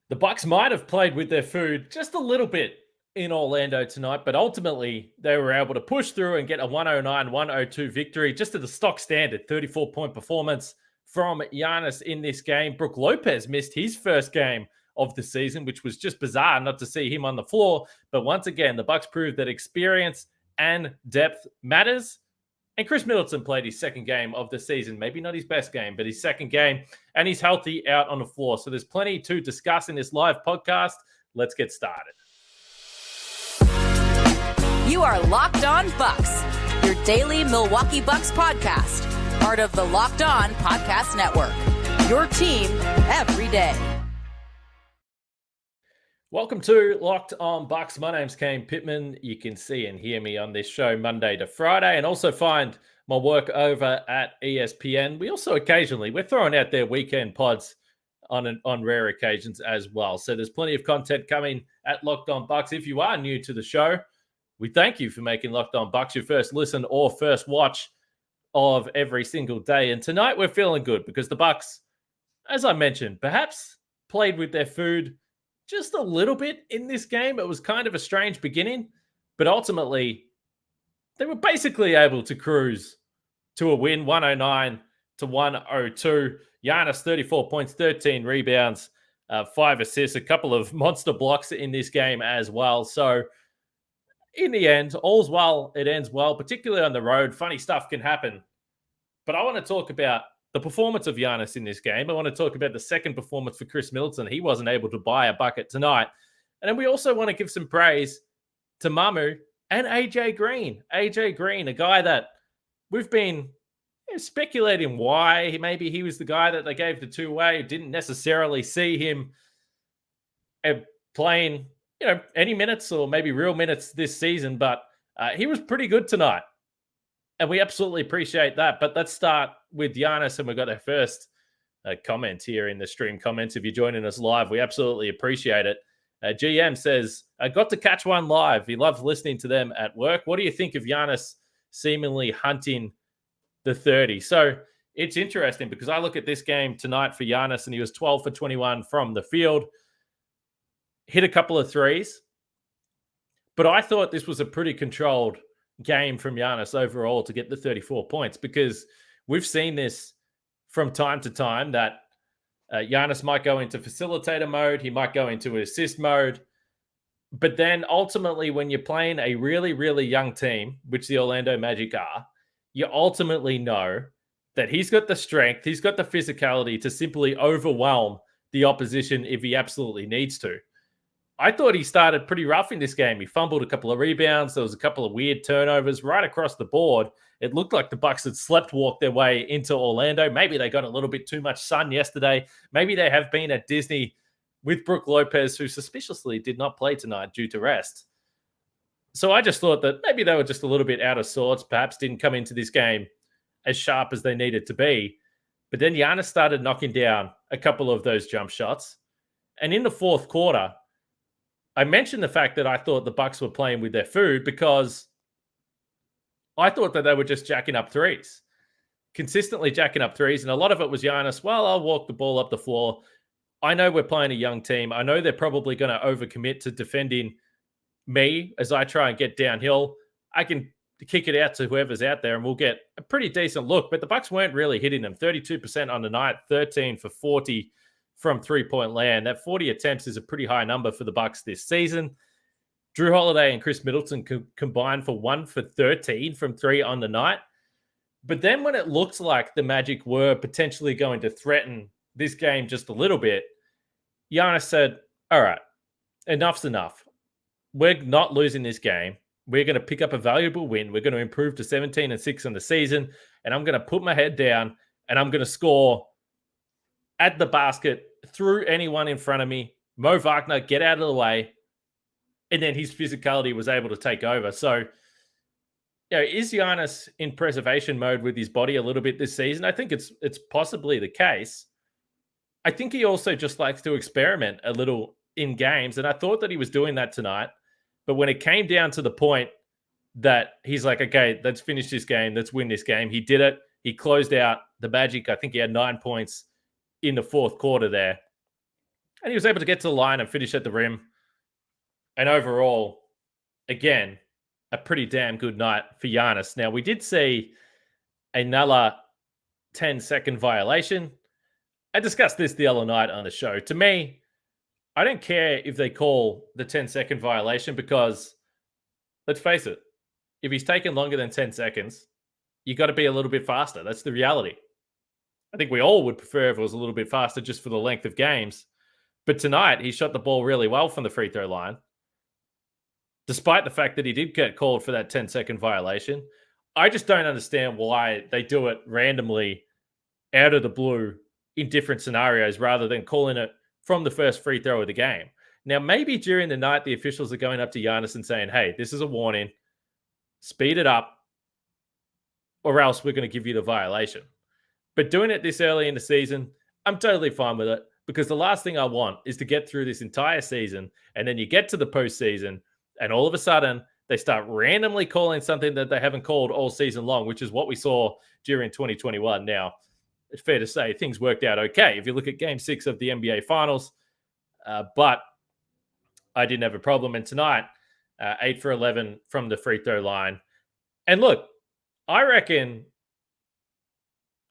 The Bucks might have played with their food just a little bit in Orlando tonight, but ultimately they were able to push through and get a 109-102 victory, just to the stock standard 34-point performance from Giannis in this game. Brook Lopez missed his first game of the season, which was just bizarre not to see him on the floor. But once again, the Bucks proved that experience and depth matters. And Chris Middleton played his second game of the season. Maybe not his best game, but his second game. And he's healthy out on the floor. So there's plenty to discuss in this live podcast. Let's get started. You are Locked On Bucks, your daily Milwaukee Bucks podcast. Part of the Locked On Podcast Network. Your team every day. Welcome to Locked On Bucks. My name's Kane Pittman. You can see and hear me on this show Monday to Friday, and also find my work over at ESPN. We also we're throwing out their weekend pods on rare occasions as well. So there's plenty of content coming at Locked On Bucks. If you are new to the show, we thank you for making Locked On Bucks your first listen or first watch of every single day. And tonight we're feeling good because the Bucks, as I mentioned, perhaps played with their food just a little bit in this game. It was kind of a strange beginning, but ultimately they were basically able to cruise to a win, 109-102. Giannis, 34 points, 13 rebounds, 5 assists, a couple of monster blocks in this game as well. So in the end, all's well, it ends well, particularly on the road. Funny stuff can happen. But I want to talk about the performance of Giannis in this game. I want to talk about the second performance for Chris Middleton. He wasn't able to buy a bucket tonight. And then we also want to give some praise to Mamu and AJ Green. AJ Green, a guy that we've been speculating why maybe he was the guy that they gave the two-way. Didn't necessarily see him playing, any minutes or maybe real minutes this season, but he was pretty good tonight. And we absolutely appreciate that. But let's start with Giannis, and we've got our first comment here in the stream comments. If you're joining us live, we absolutely appreciate it. GM says, I got to catch one live. He loves listening to them at work. What do you think of Giannis seemingly hunting the 30? So it's interesting because I look at this game tonight for Giannis, and he was 12 for 21 from the field. Hit a couple of threes. But I thought this was a pretty controlled game from Giannis overall to get the 34 points, because we've seen this from time to time that Giannis might go into facilitator mode. He might go into assist mode. But then ultimately, when you're playing a really, really young team, which the Orlando Magic are, you ultimately know that he's got the strength, he's got the physicality to simply overwhelm the opposition if he absolutely needs to. I thought he started pretty rough in this game. He fumbled a couple of rebounds. There was a couple of weird turnovers right across the board. It looked like the Bucks had sleptwalked their way into Orlando. Maybe they got a little bit too much sun yesterday. Maybe they have been at Disney with Brook Lopez, who suspiciously did not play tonight due to rest. So I just thought that maybe they were just a little bit out of sorts, perhaps didn't come into this game as sharp as they needed to be. But then Giannis started knocking down a couple of those jump shots. And in the fourth quarter, I mentioned the fact that I thought the Bucks were playing with their food because I thought that they were just jacking up threes, consistently jacking up threes. And a lot of it was Giannis, well, I'll walk the ball up the floor. I know we're playing a young team. I know they're probably going to overcommit to defending me as I try and get downhill. I can kick it out to whoever's out there and we'll get a pretty decent look. But the Bucks weren't really hitting them. 32% on the night, 13 for 40 from three-point land. That 40 attempts is a pretty high number for the Bucks this season. Drew Holiday and Chris Middleton combined for 1 for 13 from three on the night. But then when it looked like the Magic were potentially going to threaten this game just a little bit, Giannis said, all right, enough's enough. We're not losing this game. We're going to pick up a valuable win. We're going to improve to 17-6 in the season, and I'm going to put my head down, and I'm going to score at the basket through anyone in front of me. Mo Wagner, get out of the way. And then his physicality was able to take over. So, is Giannis in preservation mode with his body a little bit this season? I think it's possibly the case. I think he also just likes to experiment a little in games. And I thought that he was doing that tonight. But when it came down to the point that he's like, okay, let's finish this game. Let's win this game. He did it. He closed out the Magic. I think he had 9 points in the fourth quarter there. And he was able to get to the line and finish at the rim. And overall, again, a pretty damn good night for Giannis. Now, we did see another 10-second violation. I discussed this the other night on the show. To me, I don't care if they call the 10-second violation because, let's face it, if he's taken longer than 10 seconds, you got to be a little bit faster. That's the reality. I think we all would prefer if it was a little bit faster just for the length of games. But tonight, he shot the ball really well from the free throw line. Despite the fact that he did get called for that 10-second violation, I just don't understand why they do it randomly out of the blue in different scenarios rather than calling it from the first free throw of the game. Now, maybe during the night, the officials are going up to Giannis and saying, hey, this is a warning, speed it up, or else we're going to give you the violation. But doing it this early in the season, I'm totally fine with it because the last thing I want is to get through this entire season and then you get to the postseason and all of a sudden they start randomly calling something that they haven't called all season long, which is what we saw during 2021. Now, it's fair to say things worked out okay if you look at Game 6 of the NBA Finals, but I didn't have a problem. And tonight, 8 for 11 from the free throw line. And look, I reckon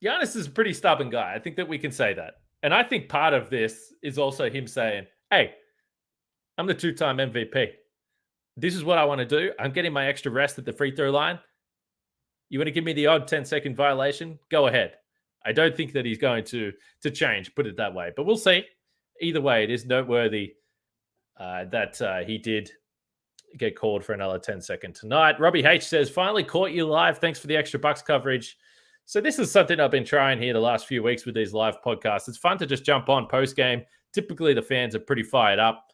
Giannis is a pretty stubborn guy. I think that we can say that. And I think part of this is also him saying, hey, I'm the 2-time MVP. This is what I want to do. I'm getting my extra rest at the free throw line. You want to give me the odd 10-second violation? Go ahead. I don't think that he's going to change, put it that way. But we'll see. Either way, it is noteworthy that he did get called for another 10-second tonight. Robbie H says, finally caught you live. Thanks for the extra Bucks coverage. So this is something I've been trying here the last few weeks with these live podcasts. It's fun to just jump on post-game. Typically, the fans are pretty fired up,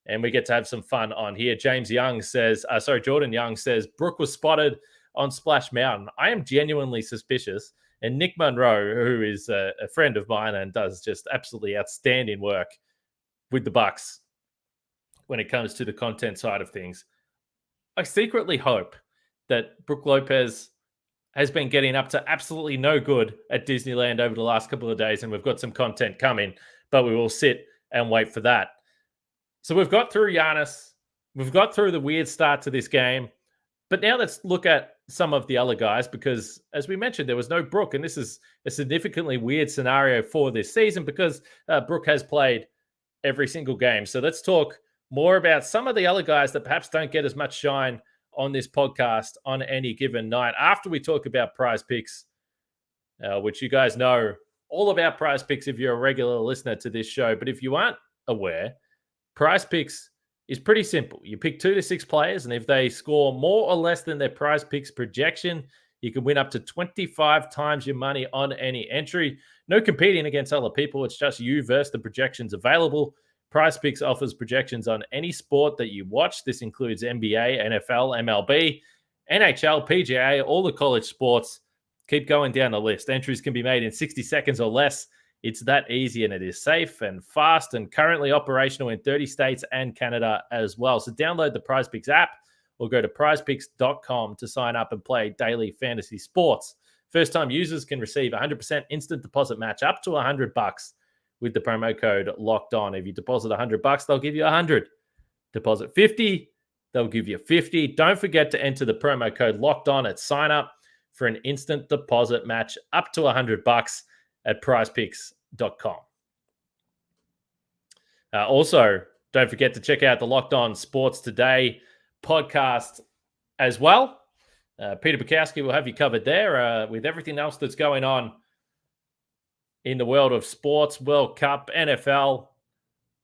and we get to have some fun on here. Jordan Young says, Brook was spotted on Splash Mountain. I am genuinely suspicious. And Nick Monroe, who is a friend of mine and does just absolutely outstanding work with the Bucks when it comes to the content side of things, I secretly hope that Brook Lopez has been getting up to absolutely no good at Disneyland over the last couple of days, and we've got some content coming, but we will sit and wait for that. So we've got through Giannis. We've got through the weird start to this game. But now let's look at some of the other guys because, as we mentioned, there was no Brook, and this is a significantly weird scenario for this season because Brook has played every single game. So let's talk more about some of the other guys that perhaps don't get as much shine on this podcast on any given night after we talk about Prize Picks, which you guys know all about Prize Picks if you're a regular listener to this show. But if you aren't aware, Prize Picks is pretty simple. You pick 2 to 6 players, and if they score more or less than their Prize Picks projection, you can win up to 25 times your money on any entry. No competing against other people. It's just you versus the projections available. Prize Picks offers projections on any sport that you watch. This includes NBA, NFL, MLB, NHL, PGA, all the college sports. Keep going down the list. Entries can be made in 60 seconds or less. It's that easy, and it is safe and fast and currently operational in 30 states and Canada as well. So download the Prize Picks app or go to prizepicks.com to sign up and play daily fantasy sports. First-time users can receive 100% instant deposit match up to $100 with the promo code Locked On. If you deposit $100, they'll give you 100. Deposit 50, they'll give you 50. Don't forget to enter the promo code Locked On at sign up for an instant deposit match up to $100 at prizepicks.com. Also, don't forget to check out the Locked On Sports Today podcast as well. Peter Bukowski will have you covered there with everything else that's going on in the world of sports, World Cup, NFL,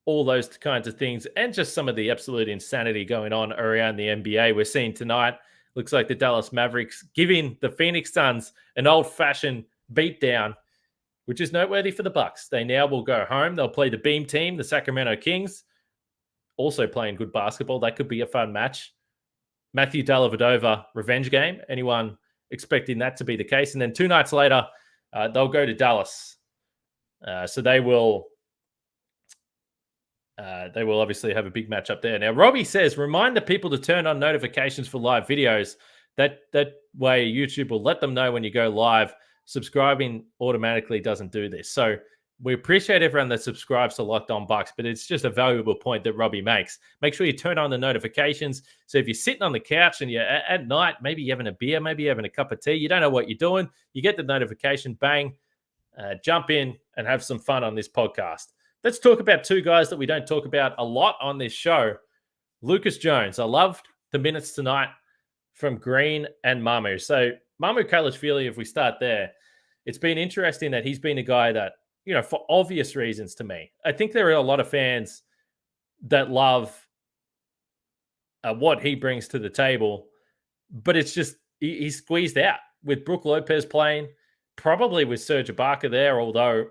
all those kinds of things, and just some of the absolute insanity going on around the NBA. We're seeing tonight, looks like the Dallas Mavericks giving the Phoenix Suns an old-fashioned beatdown, which is noteworthy for the Bucks. They now will go home. They'll play the Beam team, the Sacramento Kings, also playing good basketball. That could be a fun match. Matthew Dellavedova revenge game. Anyone expecting that to be the case? And then 2 nights later, they'll go to Dallas. So they will obviously have a big match up there. Now, Robbie says, remind the people to turn on notifications for live videos. That way YouTube will let them know when you go live. Subscribing automatically doesn't do this. So We appreciate everyone that subscribes to Locked On Bucks, but it's just a valuable point that Robbie makes. Make sure you turn on the notifications. So if you're sitting on the couch and you're at night, maybe you're having a beer, maybe you're having a cup of tea, you don't know what you're doing, you get the notification, bang, jump in and have some fun on this podcast. Let's talk about two guys that we don't talk about a lot on this show. Lucas Jones. I loved the minutes tonight from Green and Mamu. So Mamukelashvili, if we start there, it's been interesting that he's been a guy that, for obvious reasons to me, I think there are a lot of fans that love what he brings to the table, but it's just, he's squeezed out with Brook Lopez playing, probably with Serge Ibaka there, although,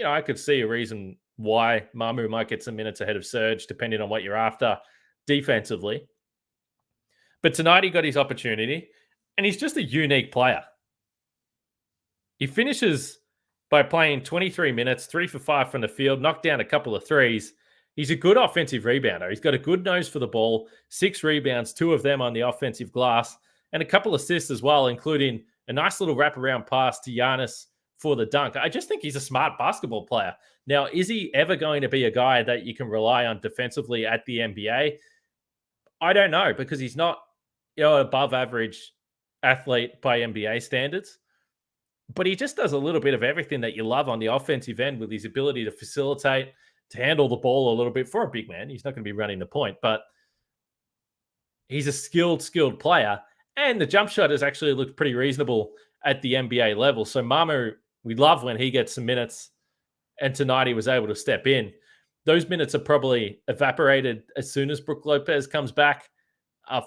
I could see a reason why Mamu might get some minutes ahead of Serge, depending on what you're after defensively. But tonight he got his opportunity, and he's just a unique player. He finishes by playing 23 minutes, 3 for 5 from the field, knocked down a couple of threes. He's a good offensive rebounder. He's got a good nose for the ball, 6 rebounds, 2 of them on the offensive glass, and a couple assists as well, including a nice little wraparound pass to Giannis for the dunk. I just think he's a smart basketball player. Now, is he ever going to be a guy that you can rely on defensively at the NBA? I don't know, because he's not, above average athlete by NBA standards. But he just does a little bit of everything that you love on the offensive end with his ability to facilitate, to handle the ball a little bit for a big man. He's not going to be running the point, but he's a skilled player. And the jump shot has actually looked pretty reasonable at the NBA level. So Mamu, we love when he gets some minutes. And tonight he was able to step in. Those minutes are probably evaporated as soon as Brook Lopez comes back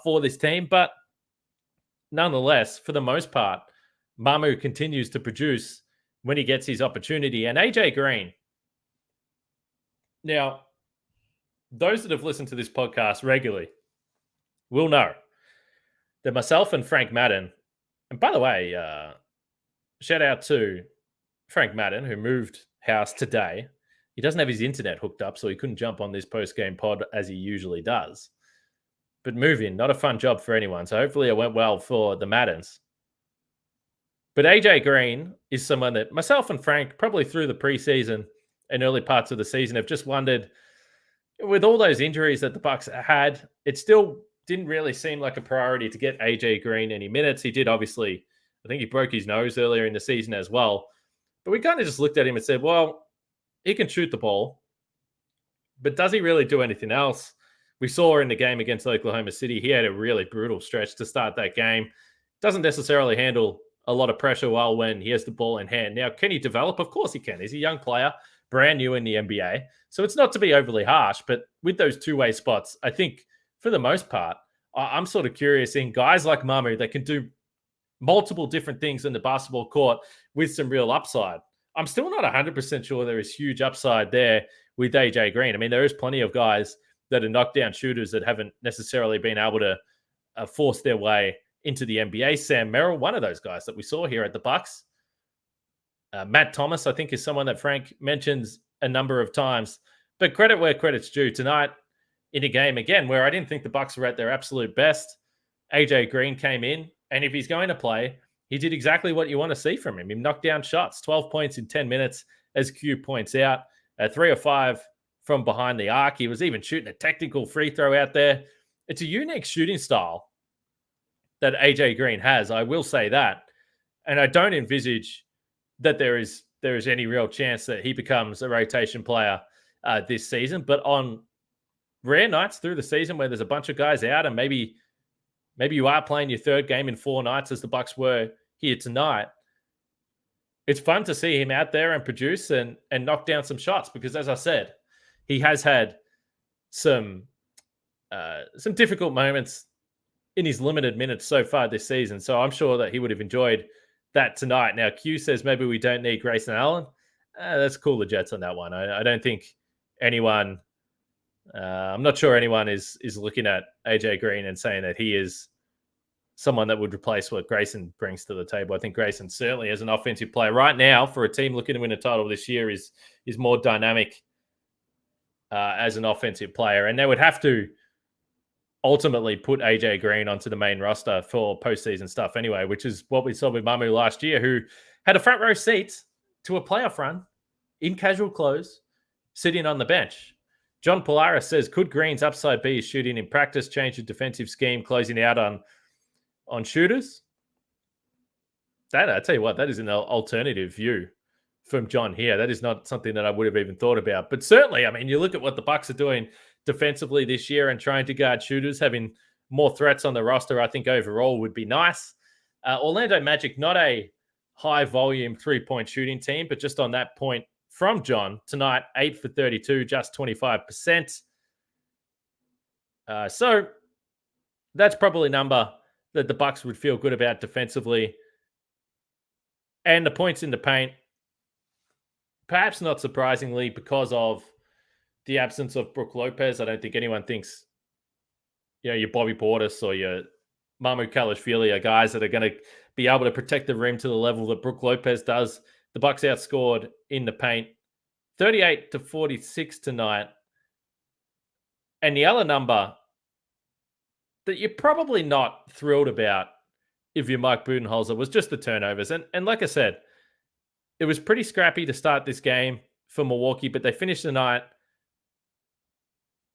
for this team. But nonetheless, for the most part, Mamu continues to produce when he gets his opportunity. And AJ Green. Now, those that have listened to this podcast regularly will know that myself and Frank Madden, and by the way, shout out to Frank Madden, who moved house today. He doesn't have his internet hooked up, so he couldn't jump on this post-game pod as he usually does. But moving, not a fun job for anyone. So hopefully it went well for the Maddens. But AJ Green is someone that myself and Frank, probably through the preseason and early parts of the season, have just wondered, with all those injuries that the Bucks had, it still didn't really seem like a priority to get AJ Green any minutes. He did, obviously, I think he broke his nose earlier in the season as well. But we kind of just looked at him and said, well, he can shoot the ball, but does he really do anything else? We saw in the game against Oklahoma City, he had a really brutal stretch to start that game. Doesn't necessarily handle a lot of pressure well when he has the ball in hand. Now, can he develop? Of course he can. He's a young player, brand new in the NBA. So it's not to be overly harsh, but with those two-way spots, I think for the most part, I'm sort of curious in guys like Mamu that can do multiple different things in the basketball court with some real upside. I'm still not 100% sure there is huge upside there with AJ Green. I mean, there is plenty of guys that are knockdown shooters that haven't necessarily been able to force their way into the NBA. Sam Merrill, one of those guys that we saw here at the Bucks. Matt Thomas, I think, is someone that Frank mentions a number of times. But credit where credit's due. Tonight, in a game, again, where I didn't think the Bucks were at their absolute best, AJ Green came in, and if he's going to play, he did exactly what you want to see from him. He knocked down shots, 12 points in 10 minutes, as Q points out, 3 or 5 from behind the arc. He was even shooting a technical free throw out there. It's a unique shooting style that AJ Green has, I will say that. And I don't envisage that there is any real chance that he becomes a rotation player this season. But on rare nights through the season where there's a bunch of guys out and maybe you are playing your third game in 4 nights as the Bucks were here tonight, it's fun to see him out there and produce and knock down some shots because, as I said, he has had some difficult moments in his limited minutes so far this season. So I'm sure that he would have enjoyed that tonight. Now, Q says maybe we don't need Grayson Allen. Let's call the Jets on that one. I don't think anyone, I'm not sure anyone is looking at AJ Green and saying that he is someone that would replace what Grayson brings to the table. I think Grayson certainly as an offensive player right now for a team looking to win a title this year is more dynamic as an offensive player. And they would have to ultimately put AJ Green onto the main roster for postseason stuff anyway, which is what we saw with Mamu last year, who had a front row seat to a playoff run in casual clothes, sitting on the bench. John Polaris says, could Green's upside be shooting in practice, change the defensive scheme, closing out on shooters? That, I tell you what, that is an alternative view from John here. That is not something that I would have even thought about. But certainly, I mean, you look at what the Bucks are doing defensively this year and trying to guard shooters, having more threats on the roster, I think overall would be nice. Orlando Magic, not a high volume 3-point shooting team, but just on that point from John tonight, 8 for 32, just 25%. So that's probably a number that the Bucks would feel good about defensively. And the points in the paint, perhaps not surprisingly, because of the absence of Brook Lopez. I don't think anyone thinks, your Bobby Portis or your Mamukelashvili are guys that are going to be able to protect the rim to the level that Brook Lopez does. The Bucks outscored in the paint 38-46 tonight. And the other number that you're probably not thrilled about if you're Mike Budenholzer was just the turnovers. And like I said, it was pretty scrappy to start this game for Milwaukee, but they finished the night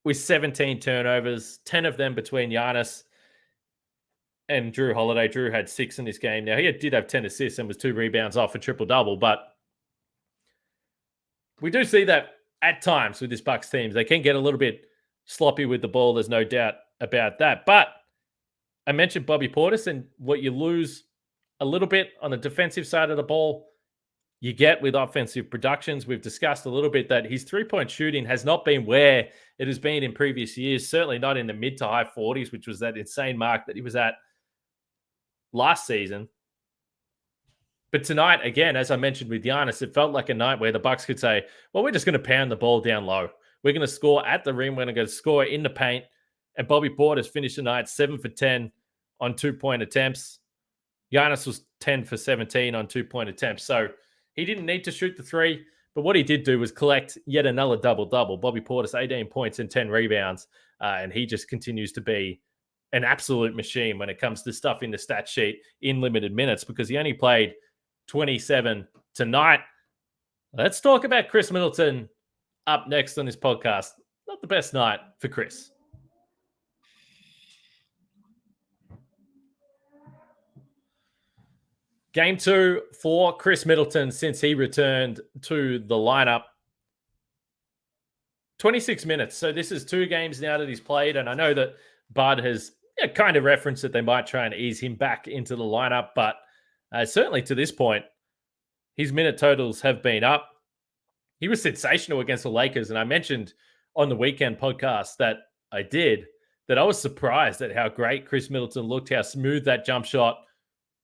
with 17 turnovers, 10 of them between Giannis and Drew Holiday. Drew had 6 in this game. Now, he did have 10 assists and was 2 rebounds off a triple-double, but we do see that at times with this Bucks team. They can get a little bit sloppy with the ball. There's no doubt about that. But I mentioned Bobby Portis, and what you lose a little bit on the defensive side of the ball, you get with offensive productions. We've discussed a little bit that his 3-point shooting has not been where it has been in previous years, certainly not in the mid to high 40s, which was that insane mark that he was at last season. But tonight, again, as I mentioned with Giannis, it felt like a night where the Bucks could say, well, we're just going to pound the ball down low. We're going to score at the rim. We're going to score in the paint. And Bobby Portis finished the night 7 for 10 on 2-point attempts. Giannis was 10 for 17 on 2-point attempts. So he didn't need to shoot the 3, but what he did do was collect yet another double-double. Bobby Portis, 18 points and 10 rebounds, and he just continues to be an absolute machine when it comes to stuff in the stat sheet in limited minutes, because he only played 27 tonight. Let's talk about Chris Middleton up next on this podcast. Not the best night for Chris. Game 2 for Chris Middleton since he returned to the lineup. 26 minutes. So this is 2 games now that he's played. And I know that Bud has kind of referenced that they might try and ease him back into the lineup. But certainly to this point, his minute totals have been up. He was sensational against the Lakers. And I mentioned on the weekend podcast that I did that I was surprised at how great Chris Middleton looked, how smooth that jump shot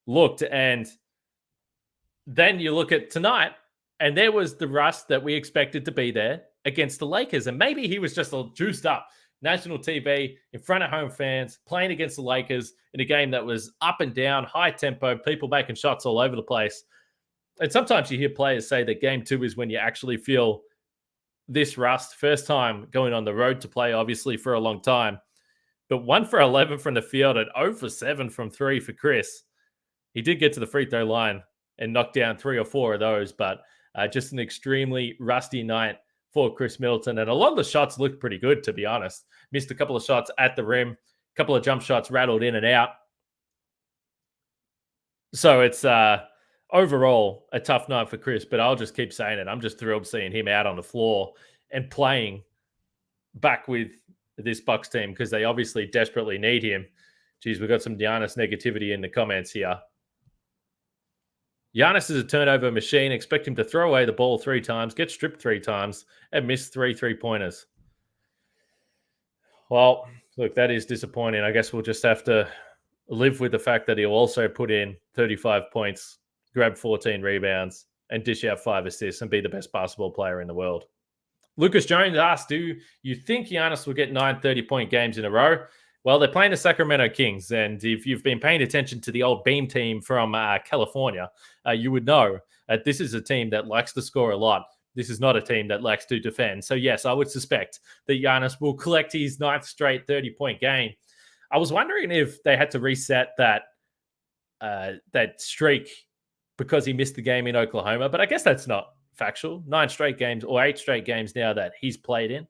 looked. And then you look at tonight, and there was the rust that we expected to be there against the Lakers. And maybe he was just all juiced up. National TV, in front of home fans, playing against the Lakers in a game that was up and down, high tempo, people making shots all over the place. And sometimes you hear players say that game 2 is when you actually feel this rust. First time going on the road to play, obviously, for a long time. But 1 for 11 from the field and 0 for 7 from 3 for Chris. He did get to the free throw line and knock down 3 or 4 of those, but just an extremely rusty night for Chris Middleton. And a lot of the shots looked pretty good, to be honest. Missed a couple of shots at the rim, a couple of jump shots rattled in and out. So it's overall a tough night for Chris, but I'll just keep saying it. I'm just thrilled seeing him out on the floor and playing back with this Bucks team, because they obviously desperately need him. Geez, we've got some Giannis negativity in the comments here. Giannis is a turnover machine. Expect him to throw away the ball 3 times, get stripped 3 times, and miss 3 3-pointers. Well, look, that is disappointing. I guess we'll just have to live with the fact that he'll also put in 35 points, grab 14 rebounds, and dish out 5 assists and be the best basketball player in the world. Lucas Jones asked, do you think Giannis will get 9 30-point games in a row? Well, they're playing the Sacramento Kings, and if you've been paying attention to the old Beam team from California, you would know that this is a team that likes to score a lot. This is not a team that likes to defend. So, yes, I would suspect that Giannis will collect his 9th straight 30-point game. I was wondering if they had to reset that streak because he missed the game in Oklahoma, but I guess that's not factual. 9 straight games or 8 straight games now that he's played in,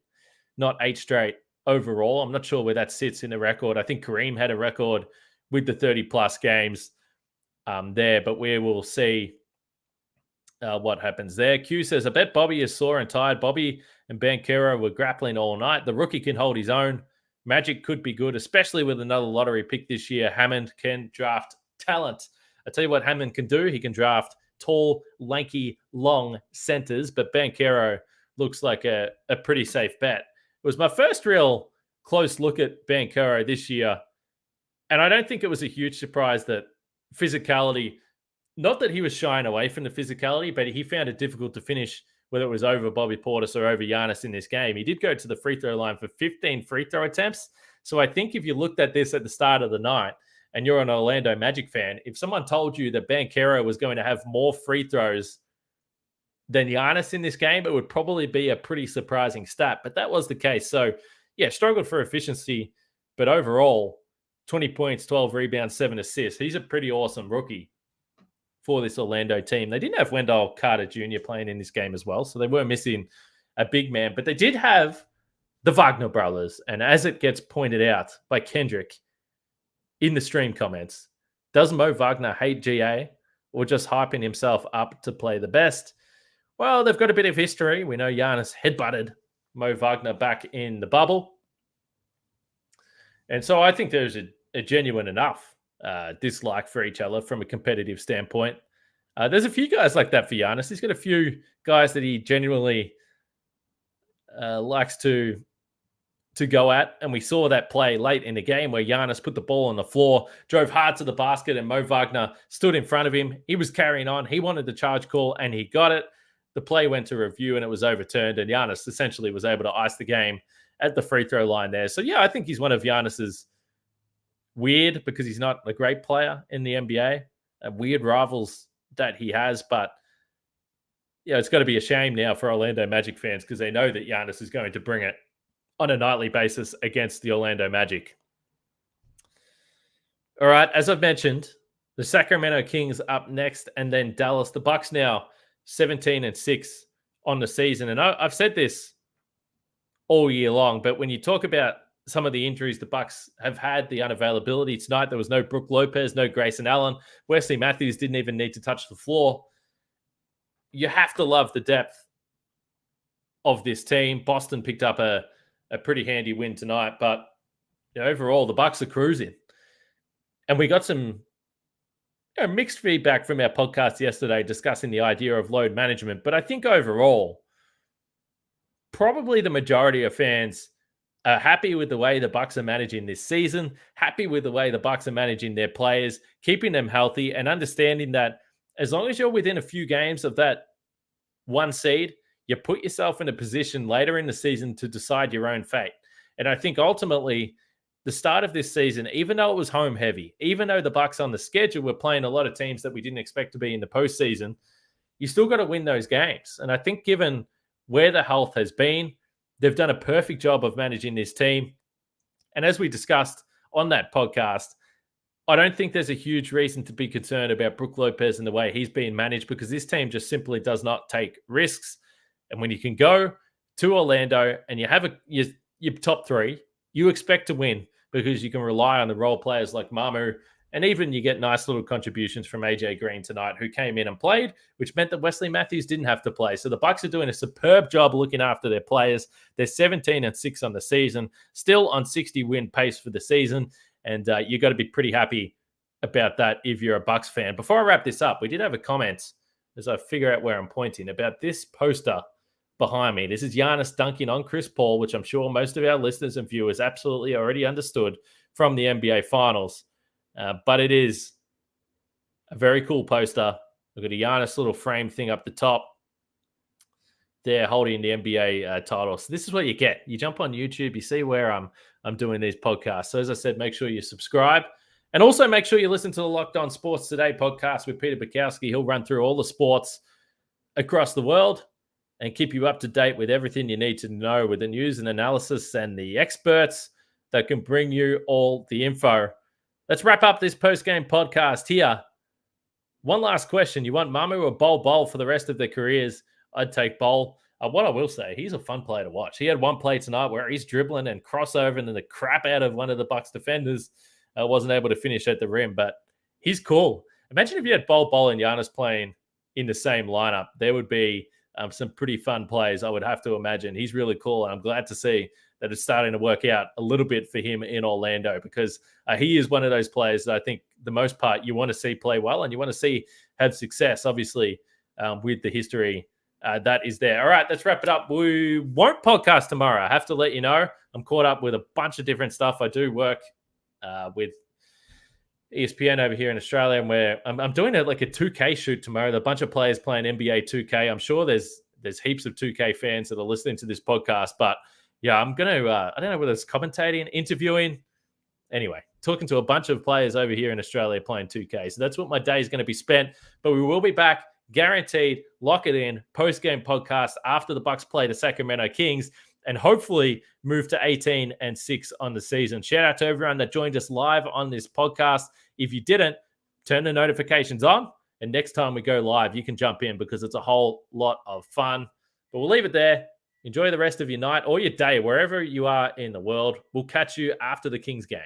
not 8 straight overall. I'm not sure where that sits in the record. I think Kareem had a record with the 30-plus games there, but we will see what happens there. Q says, I bet Bobby is sore and tired. Bobby and Banchero were grappling all night. The rookie can hold his own. Magic could be good, especially with another lottery pick this year. Hammond can draft talent. I tell you what Hammond can do. He can draft tall, lanky, long centers, but Banchero looks like a pretty safe bet. It was my first real close look at Banchero this year, and I don't think it was a huge surprise that physicality, not that he was shying away from the physicality, but he found it difficult to finish, whether it was over Bobby Portis or over Giannis in this game. He did go to the free throw line for 15 free throw attempts. So I think if you looked at this at the start of the night and you're an Orlando Magic fan, if someone told you that Banchero was going to have more free throws than Giannis in this game, it would probably be a pretty surprising stat. But that was the case. So, yeah, struggled for efficiency. But overall, 20 points, 12 rebounds, 7 assists. He's a pretty awesome rookie for this Orlando team. They didn't have Wendell Carter Jr. playing in this game as well, so they were missing a big man. But they did have the Wagner brothers. And as it gets pointed out by Kendrick in the stream comments, does Mo Wagner hate GA or just hyping himself up to play the best? Well, they've got a bit of history. We know Giannis headbutted Mo Wagner back in the bubble. And so I think there's a genuine enough dislike for each other from a competitive standpoint. There's a few guys like that for Giannis. He's got a few guys that he genuinely likes to go at. And we saw that play late in the game where Giannis put the ball on the floor, drove hard to the basket, and Mo Wagner stood in front of him. He was carrying on. He wanted the charge call, and he got it. The play went to review, and it was overturned, and Giannis essentially was able to ice the game at the free throw line there. So, yeah, I think he's one of Giannis's weird, because he's not a great player in the NBA, weird rivals that he has. But, yeah, it's got to be a shame now for Orlando Magic fans because they know that Giannis is going to bring it on a nightly basis against the Orlando Magic. All right, as I've mentioned, the Sacramento Kings up next, and then Dallas. The Bucks now 17-6 on the season. And I've said this all year long, but when you talk about some of the injuries the Bucks have had, the unavailability tonight, there was no Brook Lopez, no Grayson Allen. Wesley Matthews didn't even need to touch the floor. You have to love the depth of this team. Boston picked up a pretty handy win tonight, but overall, the Bucks are cruising. And we got some mixed feedback from our podcast yesterday discussing the idea of load management. But I think overall, probably the majority of fans are happy with the way the Bucks are managing this season, happy with the way the Bucks are managing their players, keeping them healthy, and understanding that as long as you're within a few games of that one seed, you put yourself in a position later in the season to decide your own fate. And I think ultimately, the start of this season, even though it was home heavy, even though the Bucks on the schedule were playing a lot of teams that we didn't expect to be in the postseason, you still got to win those games. And I think given where the health has been, they've done a perfect job of managing this team. And as we discussed on that podcast, I don't think there's a huge reason to be concerned about Brook Lopez and the way he's being managed, because this team just simply does not take risks. And when you can go to Orlando and you have your top three, you expect to win because you can rely on the role players like Mamu, and even you get nice little contributions from AJ Green tonight, who came in and played, which meant that Wesley Matthews didn't have to play. So the Bucks are doing a superb job looking after their players. They're 17-6 on the season, still on 60-win pace for the season, and you got to be pretty happy about that if you're a Bucks fan. Before I wrap this up, we did have a comment as I figure out where I'm pointing about this poster behind me. This is Giannis dunking on Chris Paul, which I'm sure most of our listeners and viewers absolutely already understood from the NBA Finals. But it is a very cool poster. Look at a Giannis little frame thing up the top there holding the NBA title. So this is what you get. You jump on YouTube, you see where I'm doing these podcasts. So as I said, make sure you subscribe. And also make sure you listen to the Locked On Sports Today podcast with Peter Bukowski. He'll run through all the sports across the world and keep you up to date with everything you need to know with the news and analysis and the experts that can bring you all the info. Let's wrap up this post-game podcast here. One last question. You want Mamu or Bol for the rest of their careers I'd take Bol. What I will say, he's a fun player to watch. He had one play tonight where he's dribbling and crossover and then the crap out of one of the Bucks defenders. Wasn't able to finish at the rim, but he's cool. Imagine if you had Bol, and Giannis playing in the same lineup. There would be some pretty fun plays, I would have to imagine. He's really cool, and I'm glad to see that it's starting to work out a little bit for him in Orlando, because he is one of those players that I think the most part you want to see play well and you want to see have success, obviously, with the history that is there. All right, let's wrap it up. We won't podcast tomorrow. I have to let you know. I'm caught up with a bunch of different stuff. I do work with ESPN over here in Australia, and where I'm doing like a 2K shoot tomorrow. There are a bunch of players playing NBA 2K. I'm sure there's heaps of 2K fans that are listening to this podcast, but yeah, I'm going to, I don't know whether it's commentating, interviewing. Anyway, talking to a bunch of players over here in Australia playing 2K. So that's what my day is going to be spent. But we will be back, guaranteed. Lock it in. Post-game podcast after the Bucks play the Sacramento Kings and hopefully move to 18-6 on the season. Shout out to everyone that joined us live on this podcast. If you didn't, turn the notifications on. And next time we go live, you can jump in because it's a whole lot of fun. But we'll leave it there. Enjoy the rest of your night or your day, wherever you are in the world. We'll catch you after the Kings game.